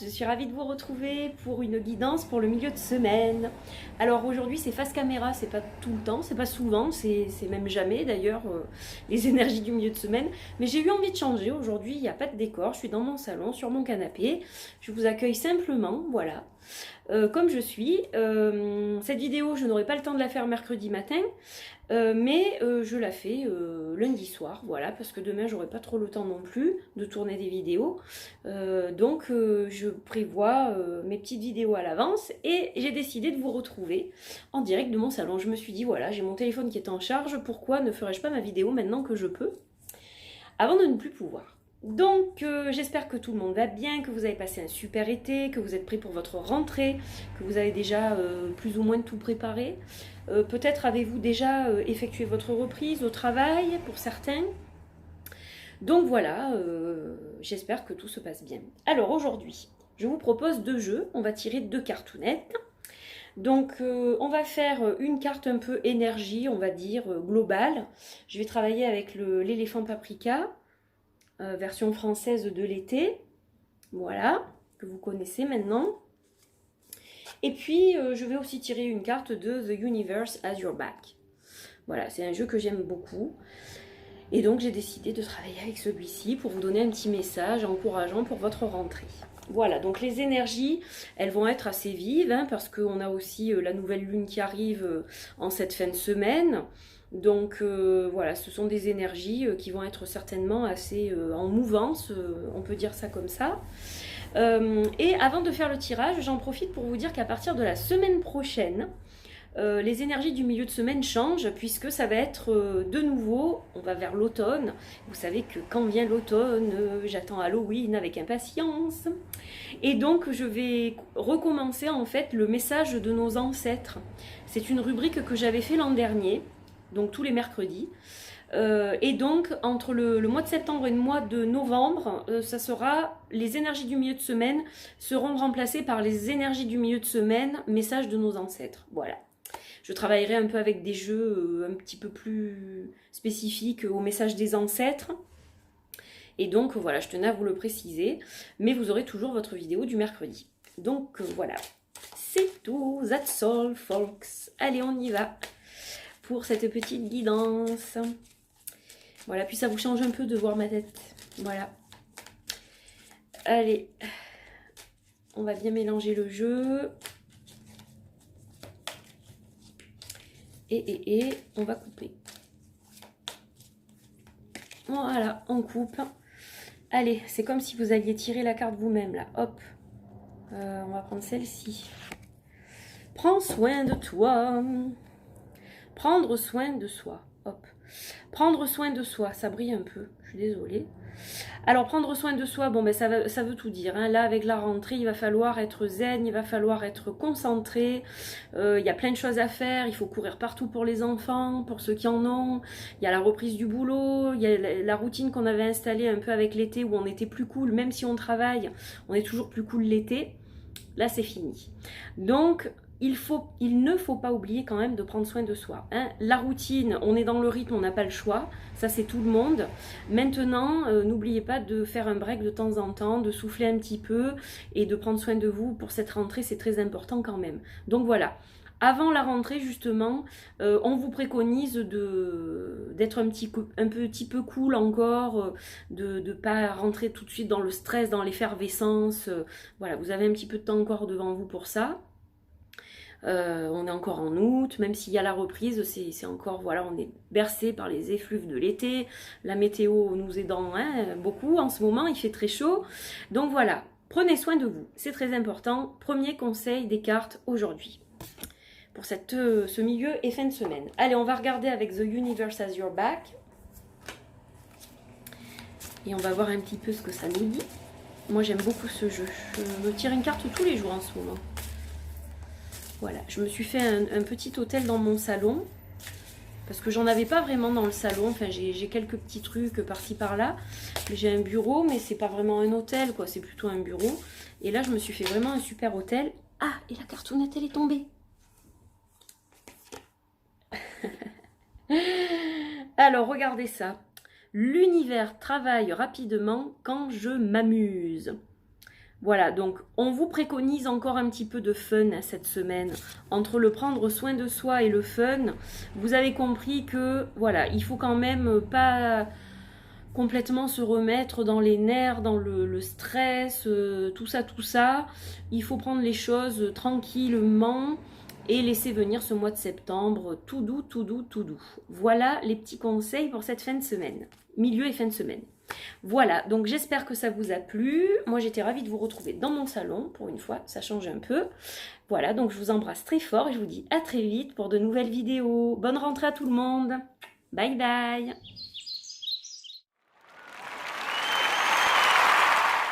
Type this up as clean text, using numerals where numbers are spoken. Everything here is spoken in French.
je suis ravie de vous retrouver pour une guidance pour le milieu de semaine. Alors aujourd'hui c'est face caméra, c'est pas tout le temps, c'est pas souvent, c'est même jamais d'ailleurs les énergies du milieu de semaine. Mais j'ai eu envie de changer, aujourd'hui il n'y a pas de décor, je suis dans mon salon, sur mon canapé. Je vous accueille simplement, voilà. Comme je suis. Cette vidéo, je n'aurai pas le temps de la faire mercredi matin, mais je la fais lundi soir, voilà, parce que demain, j'aurai pas trop le temps non plus de tourner des vidéos. Donc, je prévois mes petites vidéos à l'avance et j'ai décidé de vous retrouver en direct de mon salon. Je me suis dit, voilà, j'ai mon téléphone qui est en charge, pourquoi ne ferais-je pas ma vidéo maintenant que je peux, avant de ne plus pouvoir. Donc j'espère que tout le monde va bien, que vous avez passé un super été, que vous êtes prêts pour votre rentrée, que vous avez déjà plus ou moins tout préparé. Peut-être avez-vous déjà effectué votre reprise au travail pour certains. Donc voilà, j'espère que tout se passe bien. Alors aujourd'hui, je vous propose deux jeux. On va tirer deux cartounettes. Donc on va faire une carte un peu énergie, on va dire globale. Je vais travailler avec l'éléphant paprika. Version française de l'été, voilà, que vous connaissez maintenant. Et puis, je vais aussi tirer une carte de The Universe Has Your Back. Voilà, c'est un jeu que j'aime beaucoup. Et donc, j'ai décidé de travailler avec celui-ci pour vous donner un petit message encourageant pour votre rentrée. Voilà, donc les énergies, elles vont être assez vives, hein, parce qu'on a aussi la nouvelle lune qui arrive en cette fin de semaine. Donc voilà, ce sont des énergies qui vont être certainement assez en mouvance, on peut dire ça comme ça. Et avant de faire le tirage, j'en profite pour vous dire qu'à partir de la semaine prochaine, les énergies du milieu de semaine changent puisque ça va être de nouveau, on va vers l'automne. Vous savez que quand vient l'automne, j'attends Halloween avec impatience. Et donc je vais recommencer en fait le message de nos ancêtres. C'est une rubrique que j'avais fait l'an dernier, donc tous les mercredis. Et donc entre le mois de septembre et le mois de novembre, ça sera les énergies du milieu de semaine seront remplacées par les énergies du milieu de semaine, message de nos ancêtres. Voilà. Je travaillerai un peu avec des jeux un petit peu plus spécifiques au message des ancêtres. Et donc voilà, je tenais à vous le préciser, mais vous aurez toujours votre vidéo du mercredi. Donc voilà, c'est tout, that's all folks. Allez, on y va pour cette petite guidance. Voilà, puis ça vous change un peu de voir ma tête. Voilà. Allez, on va bien mélanger le jeu. Et on va couper. Voilà, on coupe. Allez, c'est comme si vous alliez tirer la carte vous-même, là. Hop. On va prendre celle-ci. Prends soin de toi. Prendre soin de soi. Hop. Prendre soin de soi, ça brille un peu, je suis désolée. Alors prendre soin de soi, bon ben ça veut tout dire, hein. Là avec la rentrée, il va falloir être zen, il va falloir être concentré, il y a plein de choses à faire, il faut courir partout pour les enfants, pour ceux qui en ont, il y a la reprise du boulot, il y a la routine qu'on avait installée un peu avec l'été où on était plus cool, même si on travaille, on est toujours plus cool l'été, là c'est fini. Donc il ne faut pas oublier quand même de prendre soin de soi. Hein. La routine, on est dans le rythme, on n'a pas le choix. Ça, c'est tout le monde. Maintenant, n'oubliez pas de faire un break de temps en temps, de souffler un petit peu et de prendre soin de vous pour cette rentrée. C'est très important quand même. Donc voilà. Avant la rentrée, justement, on vous préconise d'être un petit peu cool encore, de ne pas rentrer tout de suite dans le stress, dans l'effervescence. Voilà, vous avez un petit peu de temps encore devant vous pour ça. On est encore en août, même s'il y a la reprise, c'est encore, voilà, on est bercé par les effluves de l'été, la météo nous aidant beaucoup en ce moment, il fait très chaud, donc voilà, prenez soin de vous, c'est très important, premier conseil des cartes aujourd'hui, pour ce milieu et fin de semaine. Allez, on va regarder avec The Universe Has Your Back, et on va voir un petit peu ce que ça nous dit. Moi j'aime beaucoup ce jeu, je me tire une carte tous les jours en ce moment. Voilà, je me suis fait un petit hôtel dans mon salon, parce que j'en avais pas vraiment dans le salon, enfin j'ai quelques petits trucs par-ci par-là, j'ai un bureau, mais c'est pas vraiment un hôtel, quoi, c'est plutôt un bureau, et là je me suis fait vraiment un super hôtel. Ah, et la cartonnette elle est tombée. Alors regardez ça, l'univers travaille rapidement quand je m'amuse. Voilà, donc on vous préconise encore un petit peu de fun cette semaine. Entre le prendre soin de soi et le fun, vous avez compris que voilà, il faut quand même pas complètement se remettre dans les nerfs, dans le stress, tout ça, tout ça. Il faut prendre les choses tranquillement et laisser venir ce mois de septembre tout doux, tout doux, tout doux. Voilà les petits conseils pour cette fin de semaine, milieu et fin de semaine. Voilà, donc j'espère que ça vous a plu. Moi, j'étais ravie de vous retrouver dans mon salon, pour une fois, ça change un peu. Voilà, donc je vous embrasse très fort et je vous dis à très vite pour de nouvelles vidéos. Bonne rentrée à tout le monde. Bye bye.